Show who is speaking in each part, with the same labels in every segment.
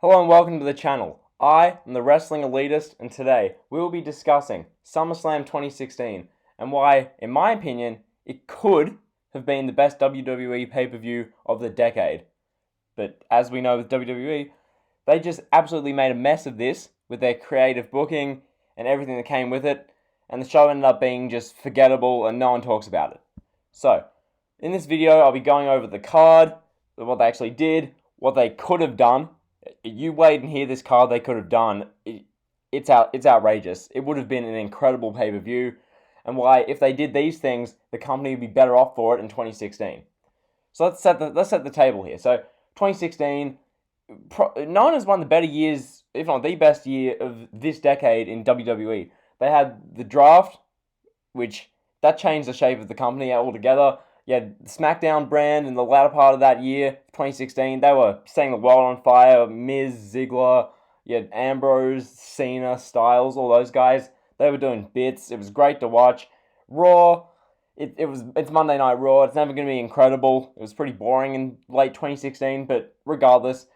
Speaker 1: Hello and welcome to the channel. I am the Wrestling Elitist, and today we will be discussing SummerSlam 2016 and why, in my opinion, it could have been the best WWE pay-per-view of the decade. But as we know with WWE, they just absolutely made a mess of this with their creative booking and everything that came with it, and the show ended up being just forgettable and no one talks about it. So, in this video, I'll be going over the card, what they actually did, what they could have done. You wait and hear this card they could have done. It's outrageous. It would have been an incredible pay-per-view, and why, if they did these things, the company would be better off for it in 2016. So let's set the table here. So 2016, known as one of the better years, if not the best year of this decade in WWE. They had the draft, which that changed the shape of the company altogether. You had the SmackDown brand in the latter part of that year, 2016. They were setting the world on fire. Miz, Ziggler, you had Ambrose, Cena, Styles, all those guys. They were doing bits. It was great to watch. Raw, it's Monday Night Raw. It's never going to be incredible. It was pretty boring in late 2016, but regardless,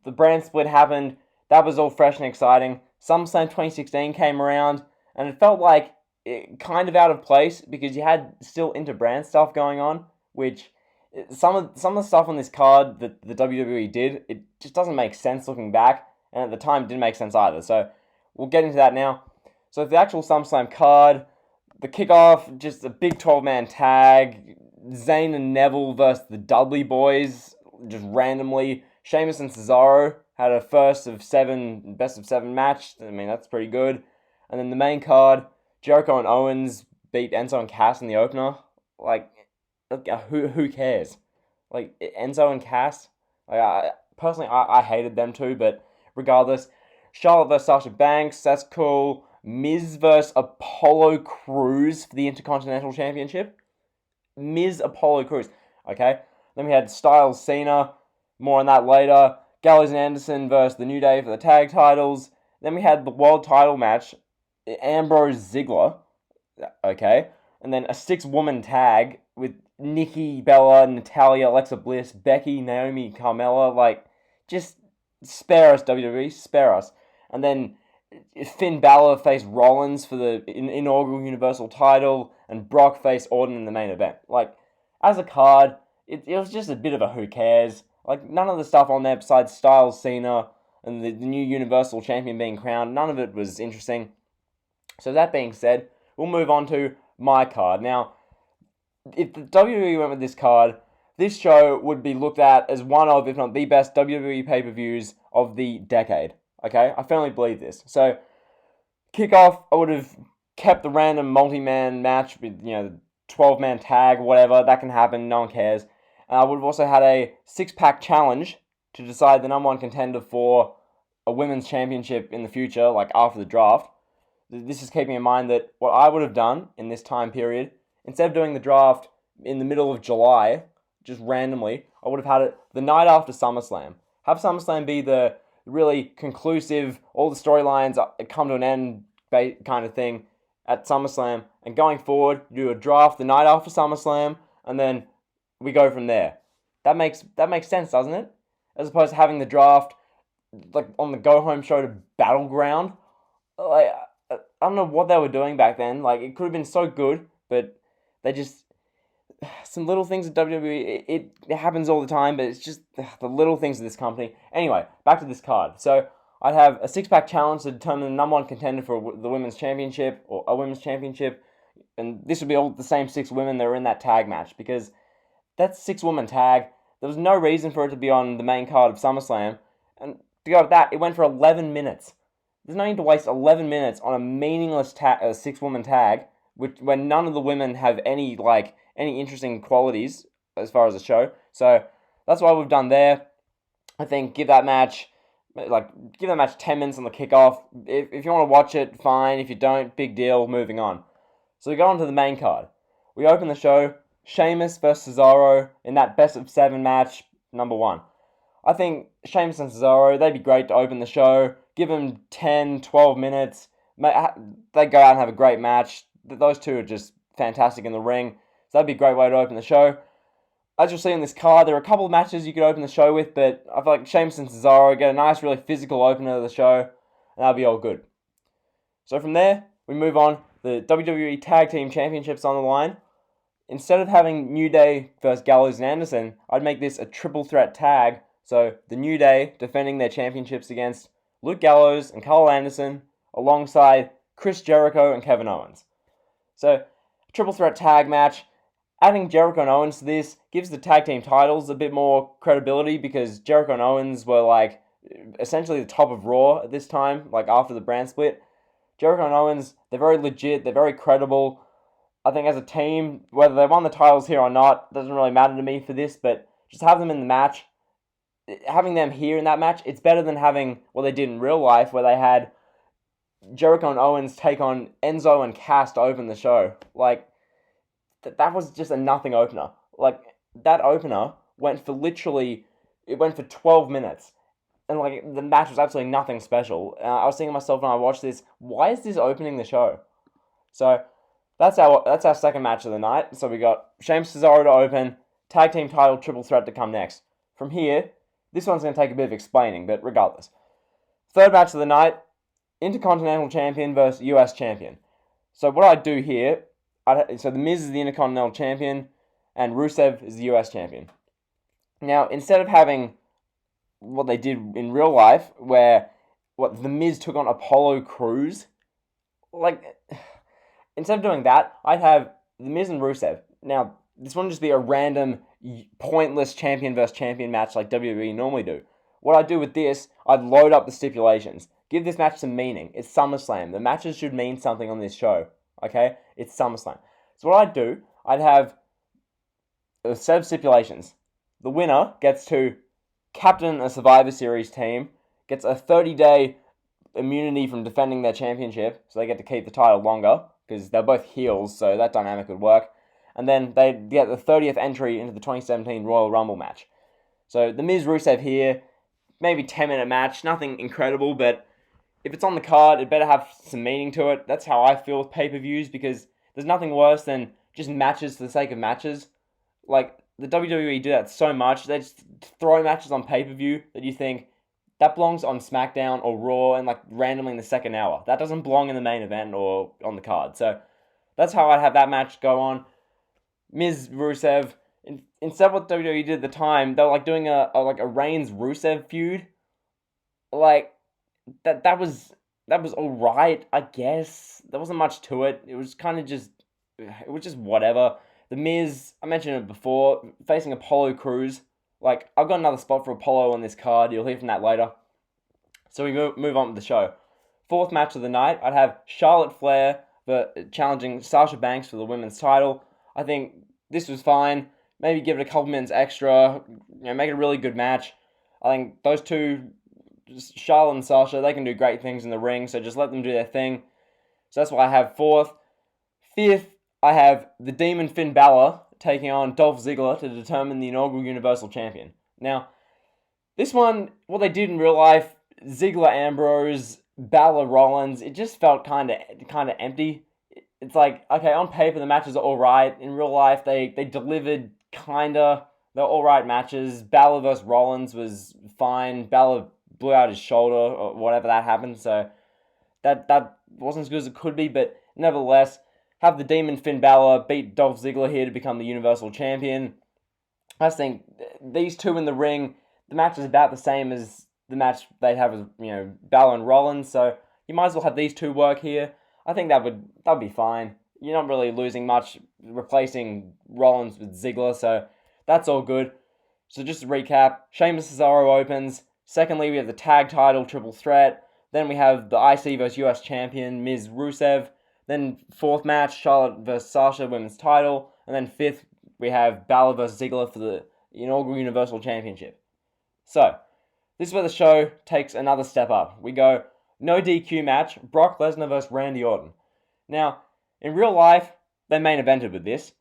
Speaker 1: the brand split happened. That was all fresh and exciting. SummerSlam 2016 came around, and it felt like kind of out of place because you had still inter-brand stuff going on, which some of the stuff on this card that the WWE did, it just doesn't make sense looking back, and at the time it didn't make sense either. So we'll get into that now. So the actual SummerSlam card, the kickoff, just a big 12-man tag, Zayn and Neville versus the Dudley Boys, just randomly. Sheamus and Cesaro had a best of seven match. I mean, that's pretty good. And then the main card, Jericho and Owens beat Enzo and Cass in the opener. Who cares? Enzo and Cass. Personally, I hated them too, but regardless. Charlotte versus Sasha Banks, that's cool. Miz versus Apollo Crews for the Intercontinental Championship. Miz, Apollo Crews. Okay. Then we had Styles, Cena. More on that later. Gallows and Anderson versus the New Day for the tag titles. Then we had the world title match. Ambrose Ziggler, okay, and then a 6-woman tag with Nikki Bella, Natalya, Alexa Bliss, Becky, Naomi, Carmella. Just spare us, WWE, spare us. And then Finn Balor faced Rollins for the inaugural Universal title, and Brock faced Orton in the main event. As a card, it was just a bit of a who cares. None of the stuff on there besides Styles, Cena, and the new Universal Champion being crowned, none of it was interesting. So that being said, we'll move on to my card. Now, if the WWE went with this card, this show would be looked at as one of, if not the best WWE pay-per-views of the decade. Okay? I firmly believe this. So, Kickoff, I would have kept the random multi-man match with, 12-man tag, whatever. That can happen. No one cares. And I would have also had a 6-pack challenge to decide the number one contender for a women's championship in the future, after the draft. This is keeping in mind that what I would have done in this time period, instead of doing the draft in the middle of July, just randomly, I would have had it the night after SummerSlam. Have SummerSlam be the really conclusive, all the storylines come to an end kind of thing at SummerSlam, and going forward, you do a draft the night after SummerSlam, and then we go from there. That makes sense, doesn't it? As opposed to having the draft on the go-home show to Battleground. I don't know what they were doing back then. It could have been so good, but they just... Some little things at WWE, it happens all the time, but it's just the little things of this company. Anyway, back to this card. So, I'd have a 6-pack challenge to determine the number one contender for the women's championship, or a women's championship, and this would be all the same 6 women that were in that tag match, because that 6-woman tag, there was no reason for it to be on the main card of SummerSlam, and to go with that, it went for 11 minutes. There's no need to waste 11 minutes on a meaningless 6-woman tag, when none of the women have any interesting qualities as far as the show. So that's what we've done there. I think give that match 10 minutes on the kickoff. If you want to watch it, fine. If you don't, big deal. Moving on. So we go on to the main card. We open the show. Sheamus versus Cesaro in that best of 7 match, number 1. I think Sheamus and Cesaro, they'd be great to open the show. Give them 10, 12 minutes. They go out and have a great match. Those two are just fantastic in the ring. So that'd be a great way to open the show. as you'll see on this card, there are a couple of matches you could open the show with, but I feel like Sheamus and Cesaro get a nice, really physical opener of the show, and that'll be all good. So from there, we move on. The WWE Tag Team Championships on the line. Instead of having New Day versus Gallows and Anderson, I'd make this a triple threat tag. So the New Day defending their championships against Luke Gallows and Carl Anderson, alongside Chris Jericho and Kevin Owens. So, triple threat tag match. Adding Jericho and Owens to this gives the tag team titles a bit more credibility, because Jericho and Owens were like essentially the top of Raw at this time, like after the brand split. Jericho and Owens, they're very legit, they're very credible. I think as a team, whether they won the titles here or not, doesn't really matter to me for this, but just have them in the match. Having them here in that match, it's better than having what they did in real life, where they had Jericho and Owens take on Enzo and Cass to open the show. Like, that was just a nothing opener. Like, that opener went for 12 minutes. And, like, the match was absolutely nothing special. I was thinking to myself when I watched this, why is this opening the show? So, that's our second match of the night. So we got Sheamus Cesaro to open, tag team title triple threat to come next. From here, this one's going to take a bit of explaining, but regardless. Third match of the night, Intercontinental Champion versus US Champion. So what I do here, so The Miz is the Intercontinental Champion, and Rusev is the US Champion. Now, instead of having what they did in real life, where The Miz took on Apollo Crews, like, instead of doing that, I'd have The Miz and Rusev. Now, this wouldn't just be a random, pointless champion versus champion match like WWE normally do. What I'd do with this, I'd load up the stipulations. Give this match some meaning. It's SummerSlam. The matches should mean something on this show. Okay? It's SummerSlam. So what I'd do, I'd have a set of stipulations. The winner gets to captain a Survivor Series team, gets a 30-day immunity from defending their championship, so they get to keep the title longer, because they're both heels, so that dynamic would work. And then they get the 30th entry into the 2017 Royal Rumble match. So The Miz Rusev here, maybe 10-minute match, nothing incredible, but if it's on the card, it better have some meaning to it. That's how I feel with pay-per-views, because there's nothing worse than just matches for the sake of matches. Like, the WWE do that so much. They just throw matches on pay-per-view that you think, that belongs on SmackDown or Raw and like randomly in the second hour. That doesn't belong in the main event or on the card. So that's how I'd have that match go on. Miz Rusev. Instead of what WWE did at the time, they were like doing a Reigns Rusev feud. Like, that was alright, I guess. There wasn't much to it. It was kind of just whatever. The Miz, I mentioned it before, facing Apollo Crews. Like, I've got another spot for Apollo on this card. You'll hear from that later. So we move on with the show. Fourth match of the night, I'd have Charlotte Flair challenging Sasha Banks for the women's title. I think this was fine. Maybe give it a couple minutes extra. Make it a really good match. I think those two, Charlotte and Sasha, they can do great things in the ring. So just let them do their thing. So that's what I have fourth. Fifth, I have the Demon Finn Balor taking on Dolph Ziggler to determine the inaugural Universal Champion. Now, this one, what they did in real life, Ziggler, Ambrose, Balor, Rollins, it just felt kind of empty. It's like, okay, on paper the matches are alright. In real life, they delivered kinda. They're alright matches. Balor versus Rollins was fine. Balor blew out his shoulder or whatever that happened, so that wasn't as good as it could be, but nevertheless, have the Demon Finn Balor beat Dolph Ziggler here to become the Universal Champion. I just think these two in the ring, the match is about the same as the match they'd have with, Balor and Rollins, so you might as well have these two work here. I think that would be fine. You're not really losing much replacing Rollins with Ziggler, so that's all good. So just to recap, Sheamus Cesaro opens. Secondly, we have the tag title triple threat. Then we have the IC vs US Champion Miz Rusev. Then fourth match, Charlotte vs Sasha women's title. And then fifth, we have Balor vs Ziggler for the inaugural Universal Championship. So, this is where the show takes another step up. We go, no DQ match, Brock Lesnar vs Randy Orton. Now, in real life, they main evented with this.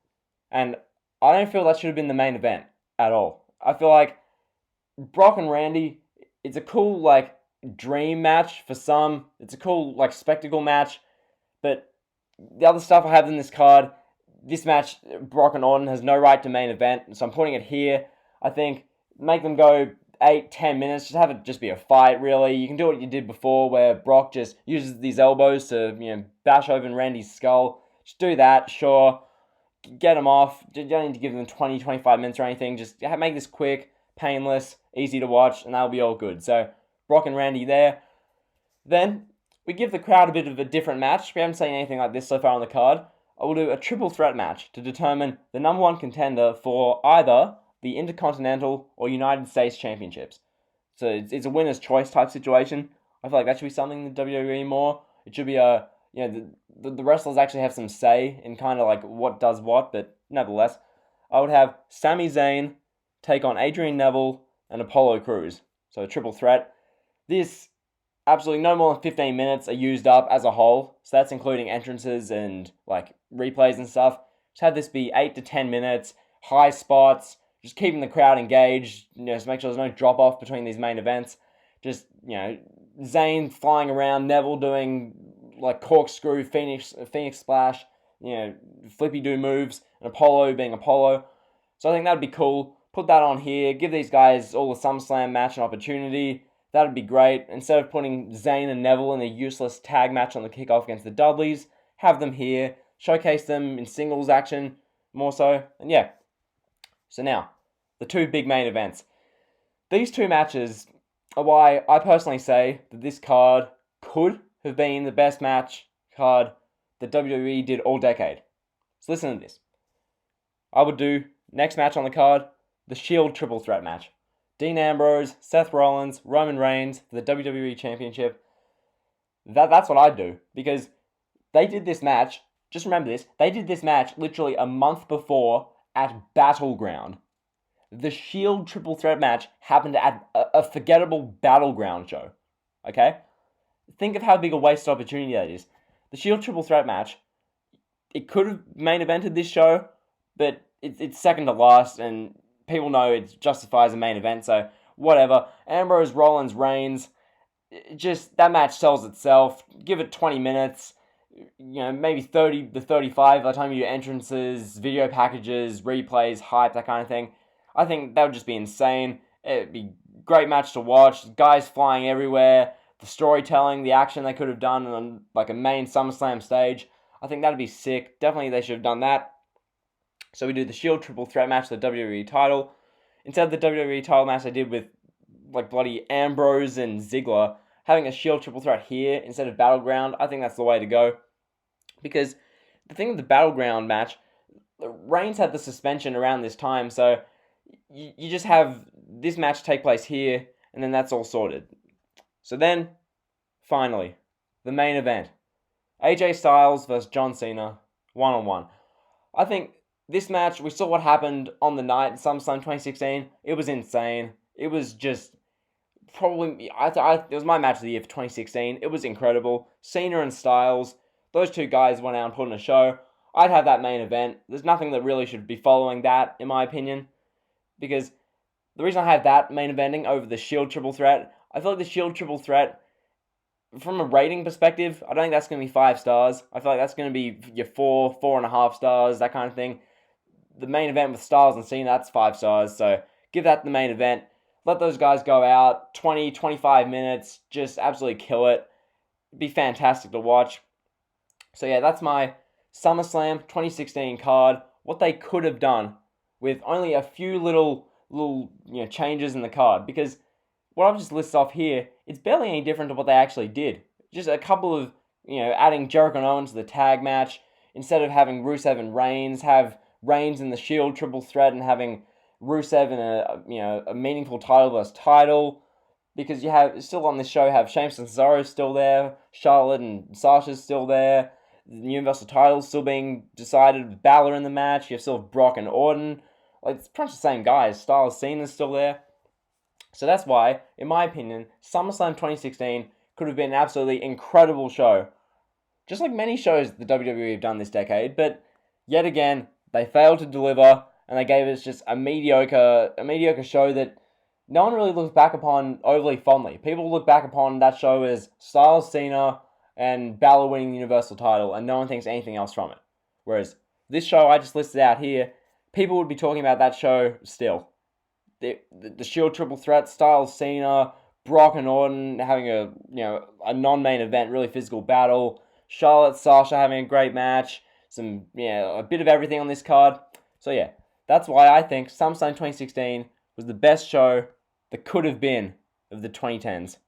Speaker 1: And I don't feel that should have been the main event at all. I feel like Brock and Randy, it's a cool, dream match for some. It's a cool, spectacle match. But the other stuff I have in this card, this match, Brock and Orton has no right to main event, so I'm putting it here. I think make them go 8-10 minutes, just have it just be a fight, really. You can do what you did before, where Brock just uses these elbows to, bash open Randy's skull. Just do that, sure. Get them off. You don't need to give them 20-25 minutes or anything. Just make this quick, painless, easy to watch, and that'll be all good. So, Brock and Randy there. Then, we give the crowd a bit of a different match. We haven't seen anything like this so far on the card. I will do a triple threat match to determine the number one contender for either the Intercontinental or United States Championships. So it's a winner's choice type situation. I feel like that should be something in the WWE more. It should be the wrestlers actually have some say in kind of like what does what, but nevertheless, I would have Sami Zayn take on Adrian Neville and Apollo Crews. So a triple threat. This, absolutely no more than 15 minutes are used up as a whole. So that's including entrances and like replays and stuff. Just have this be 8 to 10 minutes, high spots, just keeping the crowd engaged, just make sure there's no drop off between these main events. Just, Zayn flying around, Neville doing like corkscrew, Phoenix splash, flippy do moves, and Apollo being Apollo. So I think that'd be cool. Put that on here, give these guys all the SummerSlam match an opportunity. That'd be great. Instead of putting Zayn and Neville in a useless tag match on the kickoff against the Dudleys, have them here, showcase them in singles action more so, and yeah. So now, the two big main events. These two matches are why I personally say that this card could have been the best match card that WWE did all decade. So listen to this. I would do, next match on the card, the Shield triple threat match. Dean Ambrose, Seth Rollins, Roman Reigns for the WWE Championship. That's what I'd do, because they did this match, just remember this, they did this match literally a month before at Battleground. The Shield triple threat match happened at a forgettable Battleground show. Okay? Think of how big a wasted opportunity that is. The Shield triple threat match, it could have main evented this show, but it's second to last, and people know it justifies a main event, so whatever. Ambrose, Rollins, Reigns, just that match sells itself. Give it 20 minutes. Maybe 30 to 35 by the time you do entrances, video packages, replays, hype, that kind of thing. I think that would just be insane. It'd be a great match to watch. Guys flying everywhere. The storytelling, the action they could have done on like a main SummerSlam stage. I think that'd be sick. Definitely they should have done that. So we do the Shield triple threat match for the WWE title. Instead of the WWE title match I did with like bloody Ambrose and Ziggler, having a Shield triple threat here instead of Battleground, I think that's the way to go. Because the thing with the Battleground match, Reigns had the suspension around this time, so you just have this match take place here, and then that's all sorted. So then, finally, the main event. AJ Styles versus John Cena, one-on-one. I think this match, we saw what happened on the night in SummerSlam 2016. It was insane. It was just probably, it was my match of the year for 2016. It was incredible. Cena and Styles, those two guys went out and put on a show. I'd have that main event. There's nothing that really should be following that, in my opinion. Because the reason I have that main eventing over the Shield triple threat, I feel like the Shield triple threat, from a rating perspective, I don't think that's going to be 5 stars. I feel like that's going to be your 4.5 stars, that kind of thing. The main event with Styles and Cena, that's 5 stars. So give that the main event. Let those guys go out, 20, 25 minutes, just absolutely kill it. It'd be fantastic to watch. So yeah, that's my SummerSlam 2016 card. What they could have done with only a few little changes in the card. Because what I've just listed off here, it's barely any different to what they actually did. Just a couple of, adding Jericho and Owens to the tag match. Instead of having Rusev and Reigns, have Reigns in the Shield triple threat and having Rusev in a meaningful title versus title. Because you have, still on this show, have Sheamus and Cesaro still there, Charlotte and Sasha's still there, the Universal title's still being decided with Balor in the match, you have still Brock and Orton. Like, it's pretty much the same guys. Styles, Cena's still there. So that's why, in my opinion, SummerSlam 2016 could have been an absolutely incredible show. Just like many shows the WWE have done this decade, but yet again, they failed to deliver, and they gave us just a mediocre show that no one really looks back upon overly fondly. People look back upon that show as Styles, Cena, and Balor winning the Universal title, and no one thinks anything else from it. Whereas this show I just listed out here, people would be talking about that show still. The Shield triple threat, Styles, Cena, Brock and Orton having a non-main event, really physical battle. Charlotte, Sasha having a great match. A bit of everything on this card. So yeah, that's why I think SummerSlam 2016 was the best show that could have been of the 2010s.